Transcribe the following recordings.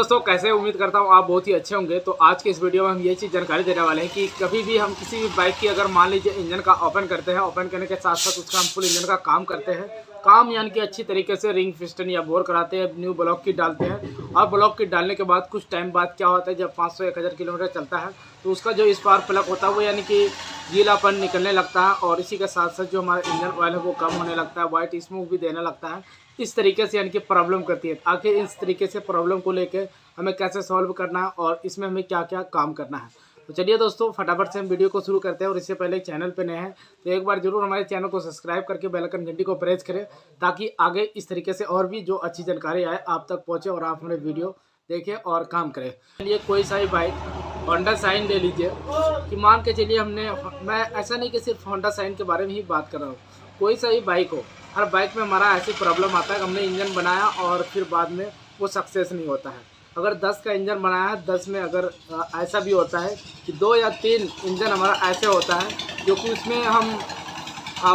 दोस्तों, कैसे उम्मीद करता हूँ आप बहुत ही अच्छे होंगे। तो आज के इस वीडियो में हम ये चीज़ जानकारी देने वाले हैं कि कभी भी हम किसी भी बाइक की अगर मान लीजिए इंजन का ओपन करते हैं, ओपन करने के साथ साथ उसका हम फुल इंजन का काम करते हैं, काम यानी कि अच्छी तरीके से रिंग पिस्टन या बोर कराते हैं, न्यू ब्लॉक किट डालते हैं। और ब्लॉक किट डालने के बाद कुछ टाइम बाद क्या होता है, जब 500-1000 किलोमीटर चलता है तो उसका जो स्पार्क प्लग होता है वो यानी कि गीलापन निकलने लगता है और इसी के साथ साथ जो हमारा इंजन ऑयल है वो कम होने लगता है, वाइट स्मोक भी देने लगता है। इस तरीके से यानी कि प्रॉब्लम करती है। आखिर इस तरीके से प्रॉब्लम को लेकर हमें कैसे सॉल्व करना है और इसमें हमें क्या क्या काम करना है, तो चलिए दोस्तों फटाफट से हम वीडियो को शुरू करते हैं। और इससे पहले चैनल पे नए हैं तो एक बार जरूर हमारे चैनल को सब्सक्राइब करके बेल आइकन घंटी को प्रेस करें, ताकि आगे इस तरीके से और भी जो अच्छी जानकारी आए आप तक पहुँचे और आप हमारे वीडियो देखें और काम करें। चलिए कोई सा ही बाइक होंडा शाइन ले लीजिए कि मान के चलिए मैं ऐसा नहीं कि सिर्फ होंडा शाइन के बारे में ही बात कर रहा हूँ, कोई सा ही बाइक हो, हर बाइक में हमारा ऐसी प्रॉब्लम आता है कि हमने इंजन बनाया और फिर बाद में वो सक्सेस नहीं होता है। अगर 10 का इंजन बनाया है, 10 में अगर ऐसा भी होता है कि 2 या 3 इंजन हमारा ऐसे होता है जो कि उसमें हम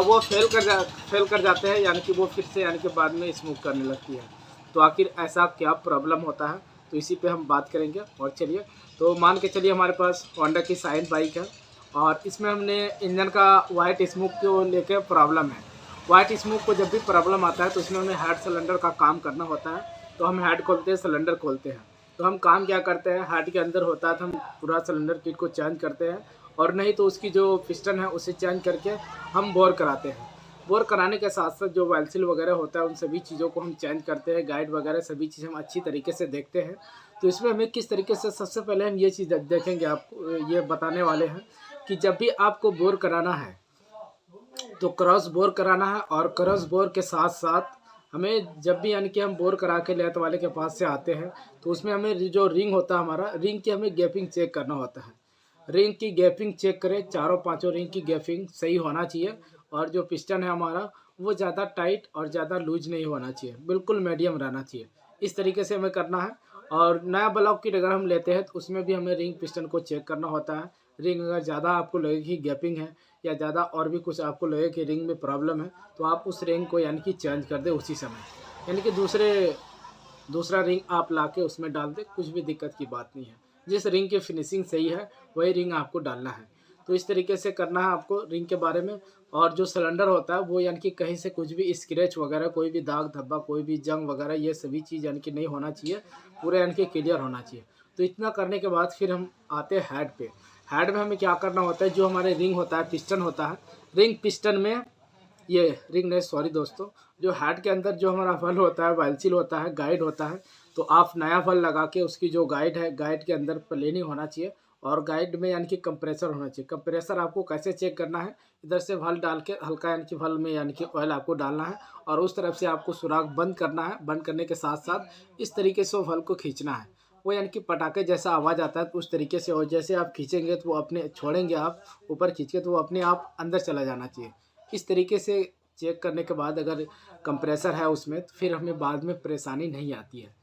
वो फेल कर जाते हैं, यानी कि वो फिर से यानी कि बाद में स्मूथ करने लगती है। तो आखिर ऐसा क्या प्रॉब्लम होता है, तो इसी पे हम बात करेंगे। और चलिए तो मान के चलिए हमारे पास होंडा की शाइन बाइक है और इसमें हमने इंजन का वाइट स्मोक को लेकर प्रॉब्लम है। वाइट स्मोक को जब भी प्रॉब्लम आता है तो उसमें हमें हेड सिलेंडर का काम करना होता है। तो हम हेड खोलते हैं, सिलेंडर खोलते हैं, तो हम काम क्या करते हैं, हेड के अंदर होता है तो हम पूरा सिलेंडर किट को चेंज करते हैं, और नहीं तो उसकी जो पिस्टन है उसे चेंज करके हम बोर कराते हैं। बोर कराने के साथ साथ जो वाइल वगैरह होता है उन सभी चीज़ों को हम चेंज करते हैं, गाइड वगैरह सभी चीज़ हम अच्छी तरीके से देखते हैं। तो इसमें हमें किस तरीके से, सबसे पहले हम ये चीज़ देखेंगे, आपको ये बताने वाले हैं कि जब भी आपको बोर कराना है तो क्रॉस बोर कराना है। और क्रॉस बोर के साथ साथ हमें जब भी यानी कि हम बोर करा के लेट वाले के पास से आते हैं तो उसमें हमें जो रिंग होता है हमारा, रिंग की हमें गैपिंग चेक करना होता है। रिंग की गैपिंग चेक करें, चारों पांचों रिंग की गैपिंग सही होना चाहिए। और जो पिस्टन है हमारा वो ज़्यादा टाइट और ज़्यादा लूज नहीं होना चाहिए, बिल्कुल मीडियम रहना चाहिए। इस तरीके से हमें करना है। और नया ब्लॉक किट अगर हम लेते हैं तो उसमें भी हमें रिंग पिस्टन को चेक करना होता है। रिंग अगर ज़्यादा आपको लगे कि गैपिंग है या ज़्यादा और भी कुछ आपको लगे कि रिंग में प्रॉब्लम है, तो आप उस रिंग को यानी कि चेंज कर दें उसी समय, यानी कि दूसरा रिंग आप लाके उसमें डाल दें, कुछ भी दिक्कत की बात नहीं है। जिस रिंग की फिनिशिंग सही है वही रिंग आपको डालना है। तो इस तरीके से करना है आपको रिंग के बारे में। और जो सिलेंडर होता है वो यानी कि कहीं से कुछ भी स्क्रैच वगैरह, कोई भी दाग धब्बा, कोई भी जंग वगैरह, ये सभी चीज़ यानी कि नहीं होना चाहिए, पूरा यानी कि क्लियर होना चाहिए। तो इतना करने के बाद फिर हम आते हैं हेड पे। हेड में हमें क्या करना होता है, जो हमारे रिंग होता है, पिस्टन होता है, रिंग पिस्टन में ये रिंग नहीं, सॉरी दोस्तों, जो हेड के अंदर जो हमारा फल होता है, वाइल होता है, गाइड होता है, तो आप नया फल लगा के उसकी जो गाइड है, गाइड के अंदर प्लेनिंग होना चाहिए। और गाइड में यानी कि कंप्रेसर होना चाहिए। कंप्रेसर आपको कैसे चेक करना है, इधर से फल डाल के हल्का यानी कि फल में यानी कि ऑयल आपको डालना है और उस तरफ से आपको सुराख बंद करना है। बंद करने के साथ साथ इस तरीके से वो फल को खींचना है, वो यानी कि पटाखे जैसा आवाज़ आता है तो उस तरीके से। और जैसे आप खींचेंगे तो वो अपने छोड़ेंगे, आप ऊपर खींच के तो वो अपने आप अंदर चला जाना चाहिए। इस तरीके से चेक करने के बाद अगर कंप्रेसर है उसमें तो फिर हमें बाद में परेशानी नहीं आती है।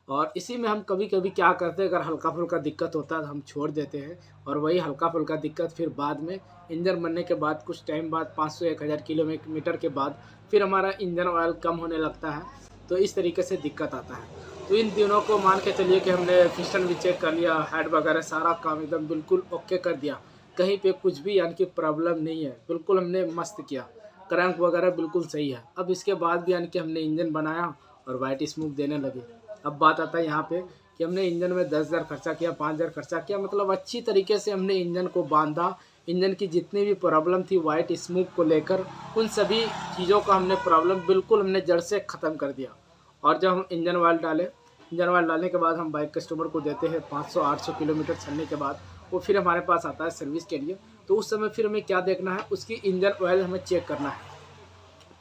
और इसी में हम कभी कभी क्या करते हैं, अगर हल्का फुल्का दिक्कत होता है तो हम छोड़ देते हैं, और वही हल्का फुल्का दिक्कत फिर बाद में इंजन बनने के बाद कुछ टाइम बाद 500-1000 किलोमीटर के बाद फिर हमारा इंजन ऑयल कम होने लगता है। तो इस तरीके से दिक्कत आता है। तो इन दिनों को मान के चलिए कि हमने पिस्टन भी चेक कर लिया, हेड वगैरह सारा काम एकदम बिल्कुल ओके कर दिया, कहीं पे कुछ भी यानी कि प्रॉब्लम नहीं है, बिल्कुल हमने मस्त किया, क्रैंक वगैरह बिल्कुल सही है। अब इसके बाद भी यानी कि हमने इंजन बनाया और वाइट स्मोक देने लगे। अब बात आता है यहाँ पे कि हमने इंजन में 10,000 खर्चा किया, 5,000 खर्चा किया, मतलब अच्छी तरीके से हमने इंजन को बांधा। इंजन की जितनी भी प्रॉब्लम थी वाइट स्मोक को लेकर, उन सभी चीज़ों का हमने प्रॉब्लम बिल्कुल हमने जड़ से ख़त्म कर दिया। और जब हम इंजन ऑयल डाले, इंजन ऑयल डालने के बाद हम बाइक कस्टमर को देते हैं 500-800 किलोमीटर चलने के बाद, वो फिर हमारे पास आता है सर्विस के लिए। तो उस समय फिर हमें क्या देखना है, उसकी इंजन ऑयल हमें चेक करना है,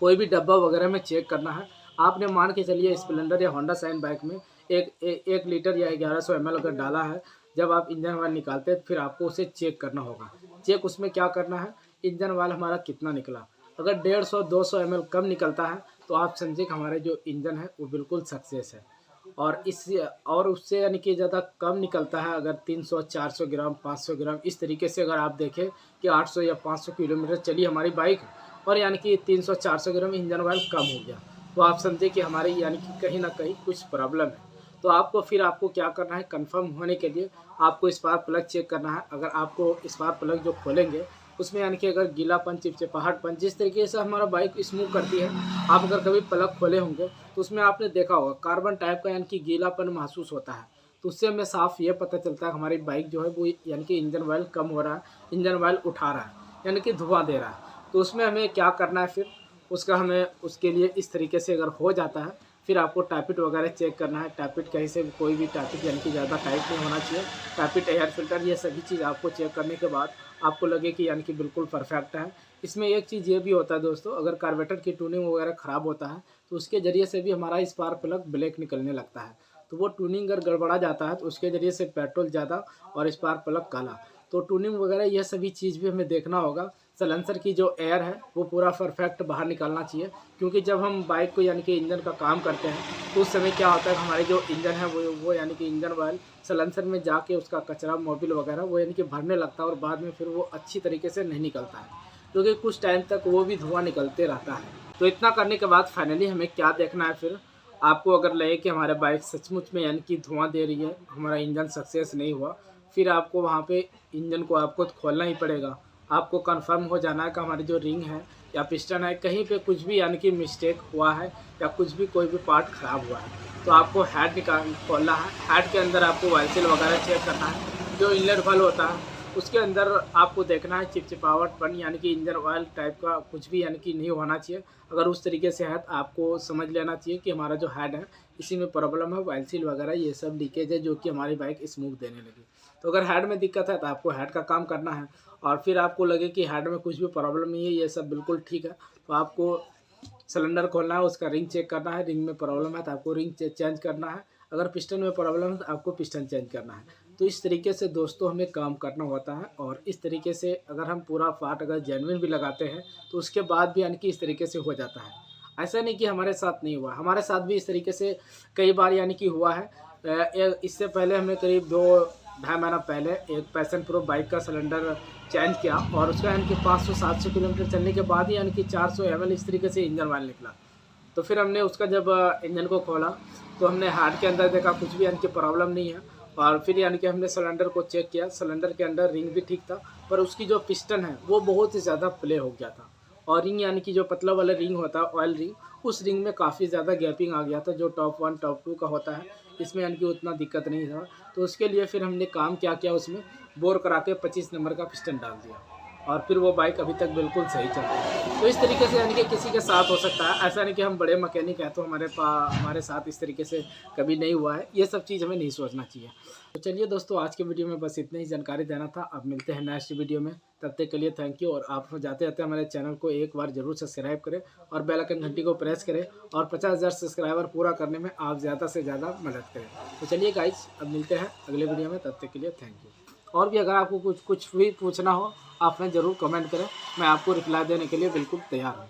कोई भी डब्बा वगैरह में चेक करना है। आपने मान के चलिए स्प्लेंडर या होंडा शाइन बाइक में 1 लीटर या 1100 ml अगर डाला है, जब आप इंजन ऑयल निकालते हैं तो फिर आपको उसे चेक करना होगा। चेक उसमें क्या करना है, इंजन ऑयल हमारा कितना निकला। अगर 150-200 ml कम निकलता है तो आप समझिए कि हमारे जो इंजन है वो बिल्कुल सक्सेस है। और उससे यानी कि ज़्यादा कम निकलता है, अगर 300-400 ग्राम, 500 ग्राम, इस तरीके से अगर आप देखें कि 800 या 500 किलोमीटर चली हमारी बाइक और यानी कि 300-400 ग्राम इंजन ऑयल कम हो गया, तो आप समझे कि हमारी यानी कि कहीं ना कहीं कुछ प्रॉब्लम है। तो आपको फिर आपको क्या करना है, कंफर्म होने के लिए आपको स्पार्क प्लग चेक करना है। अगर आपको स्पार्क प्लग जो खोलेंगे उसमें यानी कि अगर गीलापन, चिपचिपाहटपन, जिस तरीके से हमारा बाइक स्मूव करती है, आप अगर कभी प्लग खोले होंगे तो उसमें आपने देखा होगा कार्बन टाइप का यानी कि गीलापन महसूस होता है। तो उससे हमें साफ ये पता चलता है हमारी बाइक जो है वो यानी कि इंजन ऑयल कम हो रहा है, इंजन ऑयल उठा रहा है, यानी कि धुआं दे रहा है। तो उसमें हमें क्या करना है, फिर उसका हमें उसके लिए इस तरीके से अगर हो जाता है, फिर आपको टैपिट वगैरह चेक करना है। टैपिट कहीं से कोई भी टैपिट यानी कि ज़्यादा टाइट नहीं होना चाहिए। टैपिट, एयर फिल्टर, ये सभी चीज़ आपको चेक करने के बाद आपको लगे कि यानी कि बिल्कुल परफेक्ट है। इसमें एक चीज़ ये भी होता है दोस्तों, अगर कार्बोरेटर की ट्यूनिंग वगैरह ख़राब होता है तो उसके ज़रिए से भी हमारा स्पार्क प्लग ब्लैक निकलने लगता है। तो वो ट्यूनिंग अगर गड़बड़ा जाता है तो उसके ज़रिए से पेट्रोल ज़्यादा और स्पार्क प्लग काला। तो ट्यूनिंग वगैरह ये सभी चीज़ भी हमें देखना होगा। सलेंसर की जो एयर है वो पूरा परफेक्ट बाहर निकालना चाहिए, क्योंकि जब हम बाइक को यानी कि इंजन का काम करते हैं तो उस समय क्या होता है, हमारे जो इंजन है वो यानी कि इंजन ऑयल सलेंसर में जाके उसका कचरा, मोबिल वगैरह वो यानी कि भरने लगता है और बाद में फिर वो अच्छी तरीके से नहीं निकलता है, क्योंकि कुछ टाइम तक वो भी धुआं निकलते रहता है। तो इतना करने के बाद फाइनली हमें क्या देखना है, फिर आपको अगर लगे कि हमारे बाइक सचमुच में यानी कि धुआं दे रही है, हमारा इंजन सक्सेस नहीं हुआ, फिर आपको वहाँ पे इंजन को आपको खोलना ही पड़ेगा। आपको कंफर्म हो जाना है कि हमारी जो रिंग है या पिस्टन है कहीं पे कुछ भी यानी कि मिस्टेक हुआ है या कुछ भी कोई भी पार्ट ख़राब हुआ है। तो आपको हेड खोलना है। हेड के अंदर आपको ऑयल सील वगैरह चेक करना है। जो इनलेट वाल्व होता है उसके अंदर आपको देखना है चिपचिपाहटपन यानी कि इंजन ऑयल टाइप का कुछ भी यानी कि नहीं होना चाहिए। अगर उस तरीके से है तो आपको समझ लेना चाहिए कि हमारा जो हेड है इसी में प्रॉब्लम है, ऑयल सील वगैरह ये सब लीकेज है जो कि हमारी बाइक स्मूथ देने लगी। तो अगर हेड में दिक्कत है तो आपको हेड का काम करना है, और फिर आपको लगे कि हेड में कुछ भी प्रॉब्लम नहीं है, ये सब बिल्कुल ठीक है, तो आपको सिलेंडर खोलना है, उसका रिंग चेक करना है। रिंग में प्रॉब्लम है तो आपको रिंग चेंज करना है। अगर पिस्टन में प्रॉब्लम है तो आपको पिस्टन चेंज करना है। तो इस तरीके से दोस्तों हमें काम करना होता है, और इस तरीके से अगर हम पूरा पार्ट अगर जेन्युइन भी लगाते हैं तो उसके बाद भी यानी कि इस तरीके से हो जाता है। ऐसा नहीं कि हमारे साथ नहीं हुआ, हमारे साथ भी इस तरीके से कई बार यानी कि हुआ है। इससे पहले हमने करीब 2-2.5 महीना पहले एक पैशन प्रो बाइक का सिलेंडर चेंज किया, और उसका यानी कि 500-700 किलोमीटर चलने के बाद ही यानी कि 400 ml इस तरीके से इंजन ऑयल निकला। तो फिर हमने उसका जब इंजन को खोला तो हमने हार्ड के अंदर देखा कुछ भी यानी कि प्रॉब्लम नहीं है, और फिर यानी कि हमने सिलेंडर को चेक किया। सिलेंडर के अंदर रिंग भी ठीक था, पर उसकी जो पिस्टन है वो बहुत ही ज़्यादा प्ले हो गया था, और रिंग यानी कि जो पतला वाला रिंग होता है ऑयल रिंग, उस रिंग में काफ़ी ज़्यादा गैपिंग आ गया था। जो टॉप 1 टॉप 2 का होता है इसमें यानी कि उतना दिक्कत नहीं था। तो उसके लिए फिर हमने काम क्या किया, उसमें बोर करा के 25 नंबर का पिस्टन डाल दिया, और फिर वो बाइक अभी तक बिल्कुल सही चल रही है। तो इस तरीके से यानी कि किसी के साथ हो सकता है, ऐसा नहीं कि हम बड़े मैकेनिक हैं तो हमारे साथ इस तरीके से कभी नहीं हुआ है। ये सब चीज़ हमें नहीं सोचना चाहिए। तो चलिए दोस्तों, आज के वीडियो में बस इतनी ही जानकारी देना था। अब मिलते हैं नेक्स्ट वीडियो में, तब तक के लिए थैंक यू। और आप जाते जाते हमारे चैनल को एक बार जरूर सब्सक्राइब करें और बेल आइकन घंटी को प्रेस करें, और 50,000 सब्सक्राइबर पूरा करने में आप ज़्यादा से ज़्यादा मदद करें। तो चलिए गाइस, अब मिलते हैं अगले वीडियो में, तब तक के लिए थैंक यू। और भी अगर आपको कुछ भी पूछना हो आप हमें ज़रूर कमेंट करें, मैं आपको रिप्लाई देने के लिए बिल्कुल तैयार हूँ।